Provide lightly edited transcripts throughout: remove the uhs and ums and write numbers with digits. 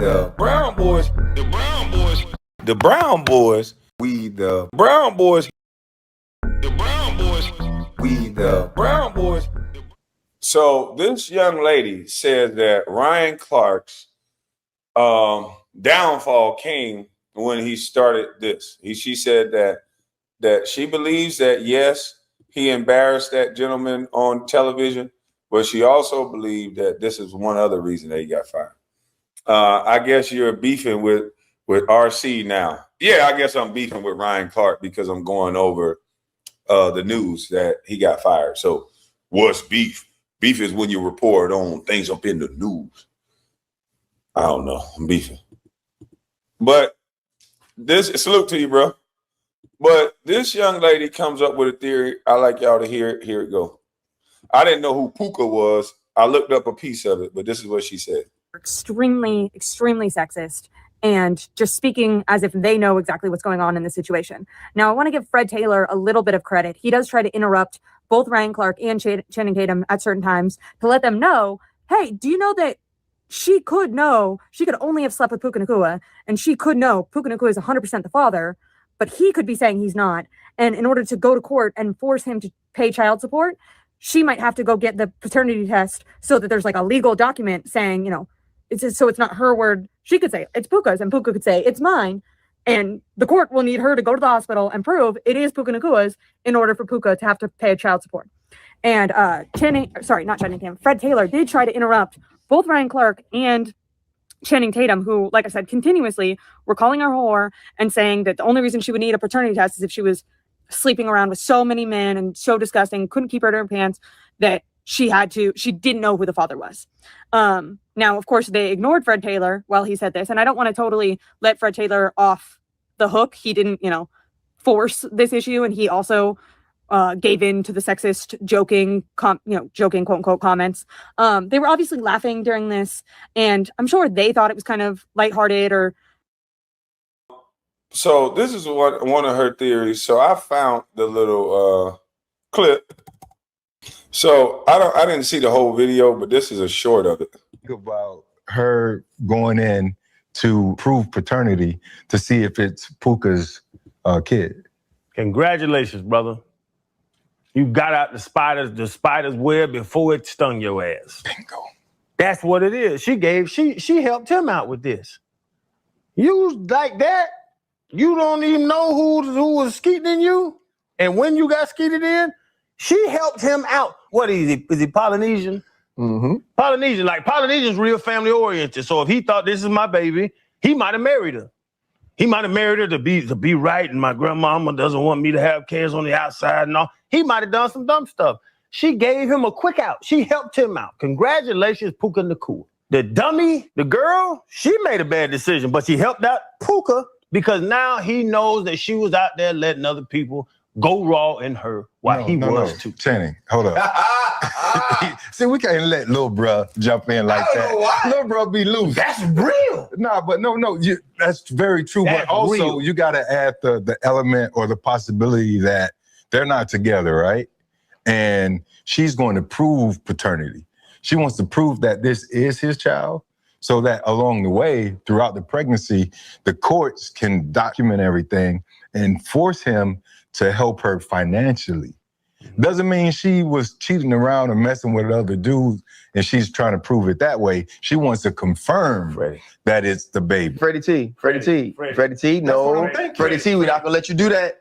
the Brown boys, the Brown boys, the Brown boys, we the Brown boys, the Brown boys, we the Brown boys. So this young lady said that Ryan Clark's downfall came when he started this. She said that she believes that yes, he embarrassed that gentleman on television, but she also believed that this is one other reason that he got fired. I guess you're beefing with RC now. Yeah, I guess I'm beefing with Ryan Clark because I'm going over the news that he got fired. So what's beef? Beef is when you report on things up in the news. I don't know. I'm beefing. But salute to you, bro. But this young lady comes up with a theory. I like y'all to hear it. Here it go. I didn't know who Puka was. I looked up a piece of it, but this is what she said. Extremely, extremely sexist and just speaking as if they know exactly what's going on in the situation. Now, I want to give Fred Taylor a little bit of credit. He does try to interrupt both Ryan Clark and Channing Tatum at certain times to let them know, hey, do you know that she could only have slept with Puka Nacua, and she could know Puka Nacua is 100% the father, but he could be saying he's not. And in order to go to court and force him to pay child support, she might have to go get the paternity test so that there's like a legal document saying, you know, so it's not her word. She could say it's Puka's, and Puka could say it's mine. And the court will need her to go to the hospital and prove it is Puka Nacua's in order for Puka to have to pay child support. And Fred Taylor did try to interrupt both Ryan Clark and Channing Tatum, who, like I said, continuously were calling her a whore and saying that the only reason she would need a paternity test is if she was sleeping around with so many men and so disgusting, couldn't keep her in her pants, that she didn't know who the father was. Now, of course, they ignored Fred Taylor while he said this, and I don't want to totally let Fred Taylor off the hook. He didn't, force this issue, and he also gave in to the sexist joking quote unquote comments. They were obviously laughing during this, and I'm sure they thought it was kind of lighthearted or. So this is one of her theories. So I found the little clip. So I didn't see the whole video, but this is a short of it. About her going in to prove paternity to see if it's Puka's kid. Congratulations, brother. You got out the spider's web before it stung your ass. Bingo. That's what it is. She helped him out with this. You like that? You don't even know who was skeeting in you? And when you got skeeted in, she helped him out. What is he? Is he Polynesian? Mm-hmm. Polynesian's real family oriented. So if he thought this is my baby, he might have married her. He might have married her to be right, and my grandmama doesn't want me to have kids on the outside and all. He might have done some dumb stuff. She gave him a quick out. She helped him out. Congratulations, Puka Nacua. The dummy, the girl, she made a bad decision, but she helped out Puka because now he knows that she was out there letting other people go raw in her while he was too. Channing, hold up. See, we can't let little bro jump in like that. Little bro be loose. That's real. Nah, but no, that's very true. That's but also real. You got to add the element or the possibility that they're not together, right? And she's going to prove paternity. She wants to prove that this is his child so that along the way, throughout the pregnancy, the courts can document everything and force him to help her financially. Doesn't mean she was cheating around or messing with other dudes and she's trying to prove it that way. She wants to confirm that it's the baby. Freddie T, no. Freddie T, we're not gonna let you do that.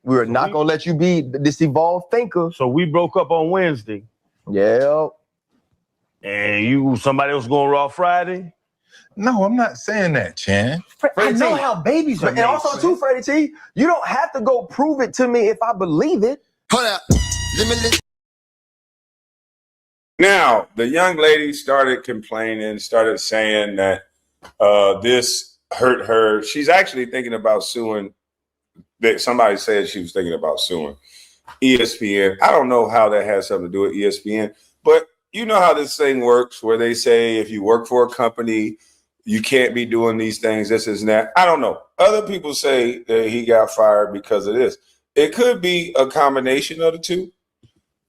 We're not gonna let you be this evolved thinker. So we broke up on Wednesday. Yeah. And somebody else going raw Friday? No, I'm not saying that, Chan. I know how babies are made. And also too, Freddie T, you don't have to go prove it to me if I believe it. Hold up. Now, the young lady started complaining, started saying that this hurt her. She's actually thinking about suing. That somebody said she was thinking about suing ESPN. I don't know how that has something to do with ESPN, but you know how this thing works where they say if you work for a company, you can't be doing these things, this and that. I don't know. Other people say that he got fired because of this. It could be a combination of the two,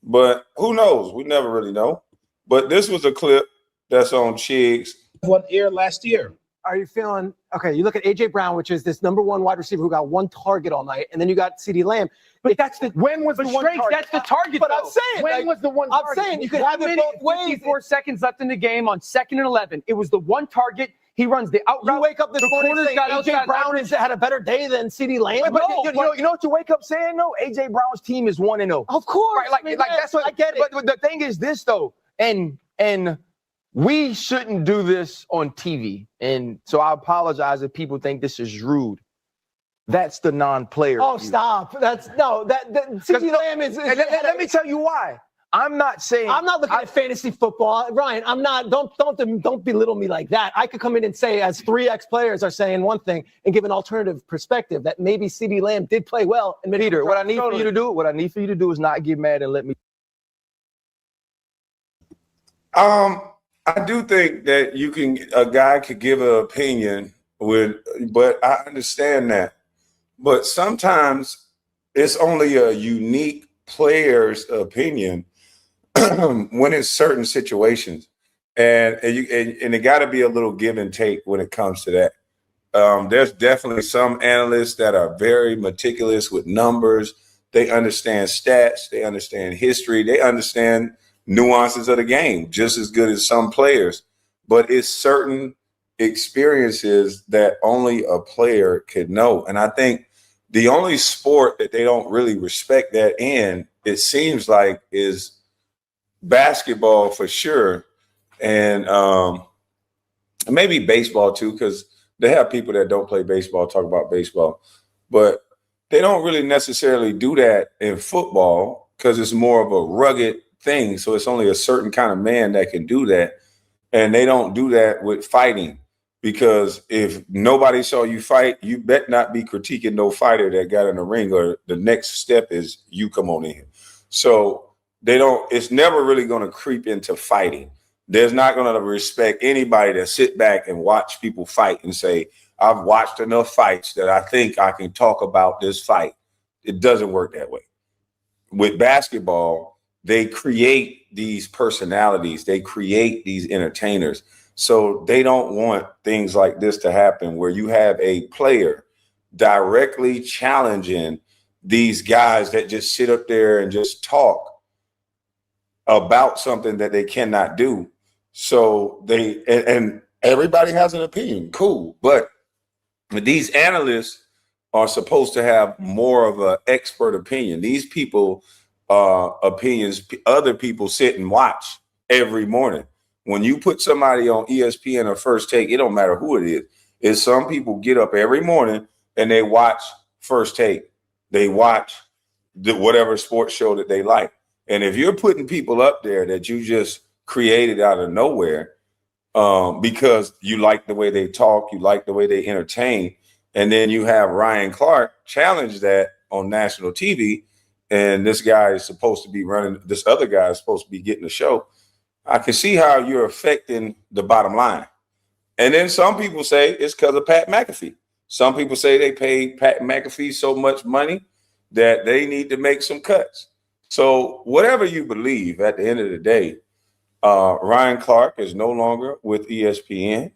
but who knows? We never really know. But this was a clip that's on Chigs. What aired last year? are you feeling, okay, you look at A.J. Brown, which is this number one wide receiver who got one target all night, and then you got CeeDee Lamb. But that's the when was the one target? That's the target. But though. I'm saying, when like, was the one I'm target? saying you could have it both ways. 54 seconds left in the game on 2nd and 11. It was the one target. He runs the out route. You wake up this morning and say A.J. Brown had a better day than CeeDee Lamb. But you know what you wake up saying though? A.J. Brown's team is 1-0. Of course, right? Like that's what I get it. But the thing is this though, and we shouldn't do this on TV. And so I apologize if people think this is rude. That's the non-player. Oh, view. Stop! That's no. That CeeDee Lamb is. Let me tell you why. I'm not saying I'm not looking at fantasy football, Ryan. I'm not. Don't belittle me like that. I could come in and say, as 3 ex-players are saying one thing, and give an alternative perspective that maybe CeeDee Lamb did play well. And Peter, what I need for you to do is not get mad and let me. I do think that a guy could give an opinion but I understand that. But sometimes it's only a unique player's opinion when it's certain situations, and it got to be a little give and take when it comes to that. There's definitely some analysts that are very meticulous with numbers. They understand stats, they understand history, they understand nuances of the game just as good as some players. But it's certain experiences that only a player could know. And I think the only sport that they don't really respect that in, it seems like, is basketball for sure. And maybe baseball too, because they have people that don't play baseball talk about baseball. But they don't really necessarily do that in football because it's more of a rugged thing. So it's only a certain kind of man that can do that. And they don't do that with fighting, because if nobody saw you fight, you bet not be critiquing no fighter that got in the ring, or the next step is you come on in. So it's never really going to creep into fighting. There's not going to respect anybody that sit back and watch people fight and say, I've watched enough fights that I think I can talk about this fight. It doesn't work that way. With basketball, they create these personalities. They create these entertainers. So they don't want things like this to happen, where you have a player directly challenging these guys that just sit up there and just talk about something that they cannot do. So and everybody has an opinion. Cool. But these analysts are supposed to have more of an expert opinion. These people opinions other people sit and watch every morning. When you put somebody on ESPN or First Take, it don't matter who it is some people get up every morning and they watch First Take. They watch whatever sports show that they like. And if you're putting people up there that you just created out of nowhere because you like the way they talk, you like the way they entertain, and then you have Ryan Clark challenge that on national TV, and this guy is supposed to be running, this other guy is supposed to be getting the show, I can see how you're affecting the bottom line. And then some people say it's because of Pat McAfee. Some people say they paid Pat McAfee so much money that they need to make some cuts. So whatever you believe, at the end of the day, Ryan Clark is no longer with ESPN.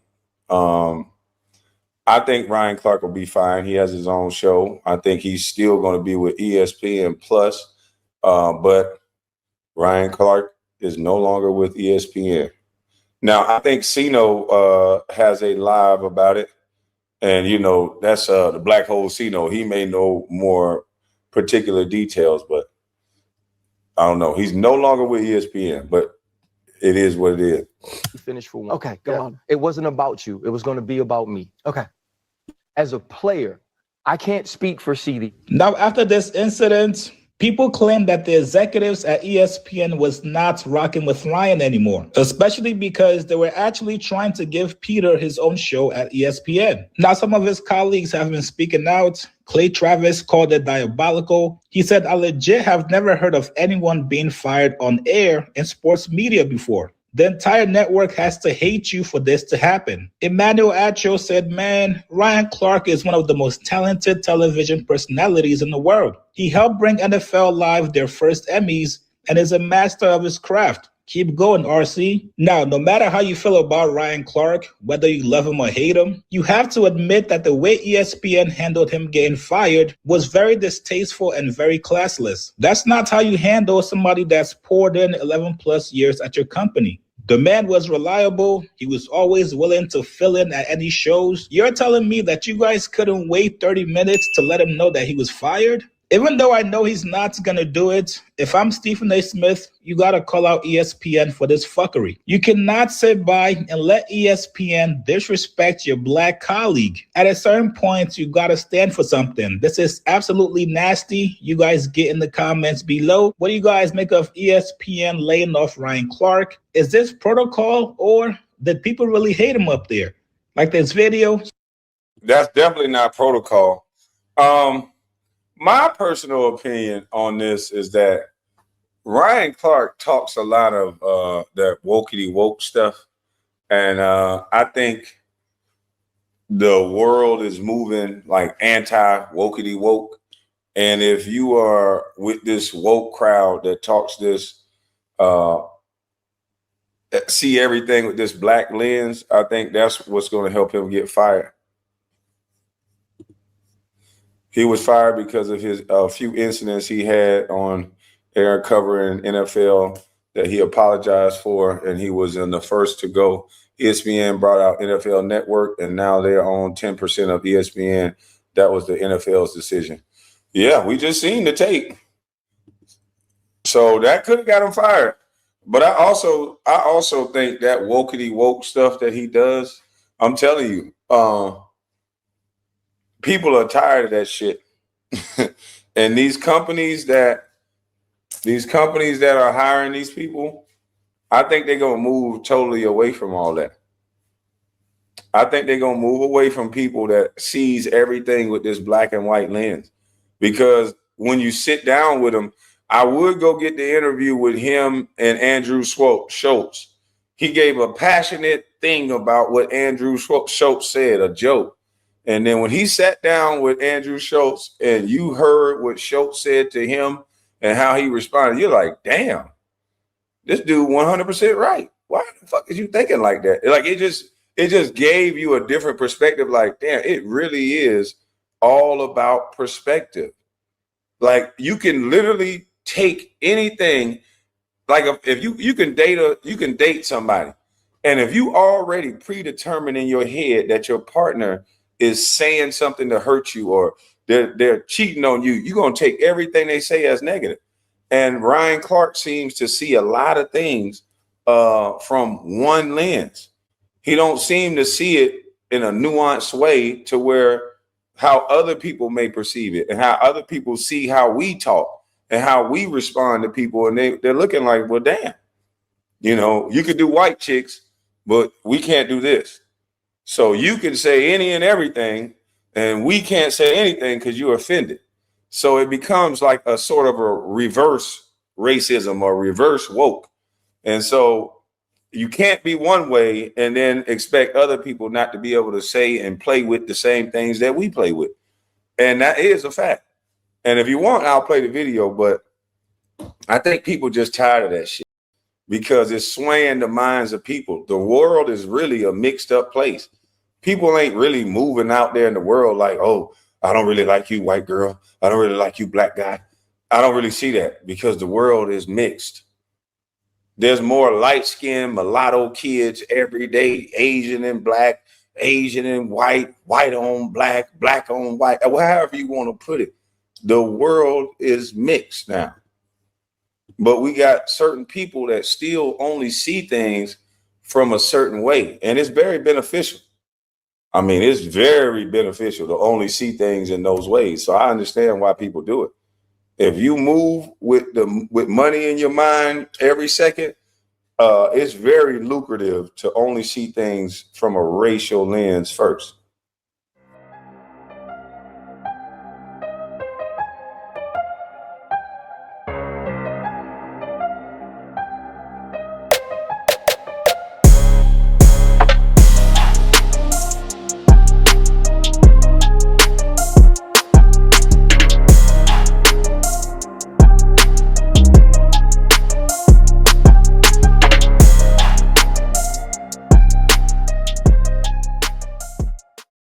I think Ryan Clark will be fine. He has his own show. I think he's still going to be with ESPN Plus. But Ryan Clark is no longer with ESPN. Now, I think Sino has a live about it. And, you know, that's the Black Hole Sino. He may know more particular details, but I don't know. He's no longer with ESPN, but it is what it is. Finish for one. Okay, go on. It wasn't about you. It was going to be about me. Okay. As a player, I can't speak for CD. Now, after this incident, people claim that the executives at ESPN was not rocking with Ryan anymore, especially because they were actually trying to give Peter his own show at ESPN. Now, some of his colleagues have been speaking out. Clay Travis called it diabolical. He said, I legit have never heard of anyone being fired on air in sports media before. The entire network has to hate you for this to happen. Emmanuel Acho said, man, Ryan Clark is one of the most talented television personalities in the world. He helped bring NFL Live their first Emmys and is a master of his craft. Keep going, RC. Now, no matter how you feel about Ryan Clark, whether you love him or hate him, you have to admit that the way ESPN handled him getting fired was very distasteful and very classless. That's not how you handle somebody that's poured in 11 plus years at your company. The man was reliable. He was always willing to fill in at any shows. You're telling me that you guys couldn't wait 30 minutes to let him know that he was fired? Even though I know he's not going to do it, if I'm Stephen A. Smith, you got to call out ESPN for this fuckery. You cannot sit by and let ESPN disrespect your black colleague. At a certain point, you got to stand for something. This is absolutely nasty. You guys get in the comments below. What do you guys make of ESPN laying off Ryan Clark? Is this protocol, or did people really hate him up there? Like this video? That's definitely not protocol. My personal opinion on this is that Ryan Clark talks a lot of that wokey woke stuff. And I think the world is moving like anti-wokey woke. And if you are with this woke crowd that talks this, see everything with this black lens, I think that's what's going to help him get fired. He was fired because of his few incidents he had on air covering NFL that he apologized for, and he was in the first to go. ESPN brought out NFL Network, and now they're on 10% of ESPN. That was the NFL's decision. Yeah, we just seen the tape. So that could have got him fired. But I also think that wokey woke stuff that he does, I'm telling you, people are tired of that shit. And these companies that are hiring these people, I think they're going to move totally away from all that. I think they're going to move away from people that sees everything with this black and white lens. Because when you sit down with them, I would go get the interview with him and Andrew Schultz. He gave a passionate thing about what Andrew Schultz said, a joke. And then when he sat down with Andrew Schultz and you heard what Schultz said to him and how he responded, you're like, damn, this dude 100% right. Why the fuck is you thinking like that? Like it just gave you a different perspective. Like, damn, it really is all about perspective. Like you can literally take anything. Like if you can date somebody, and if you already predetermined in your head that your partner is saying something to hurt you or they're cheating on you, you're going to take everything they say as negative. And Ryan Clark seems to see a lot of things from one lens. He don't seem to see it in a nuanced way to where how other people may perceive it and how other people see how we talk and how we respond to people. And they're looking like, well, damn, you could do white chicks, but we can't do this. So you can say any and everything, and we can't say anything because you're offended. So it becomes like a sort of a reverse racism or reverse woke. And so you can't be one way and then expect other people not to be able to say and play with the same things that we play with. And that is a fact. And if you want, I'll play the video, but I think people just tired of that shit because it's swaying the minds of people. The world is really a mixed up place. People ain't really moving out there in the world like, oh, I don't really like you, white girl. I don't really like you, black guy. I don't really see that because the world is mixed. There's more light-skinned mulatto kids every day, Asian and black, Asian and white, white on black, black on white, however you want to put it. The world is mixed now. But we got certain people that still only see things from a certain way, and it's very beneficial. I mean, it's very beneficial to only see things in those ways. So I understand why people do it. If you move with money in your mind every second, it's very lucrative to only see things from a racial lens first.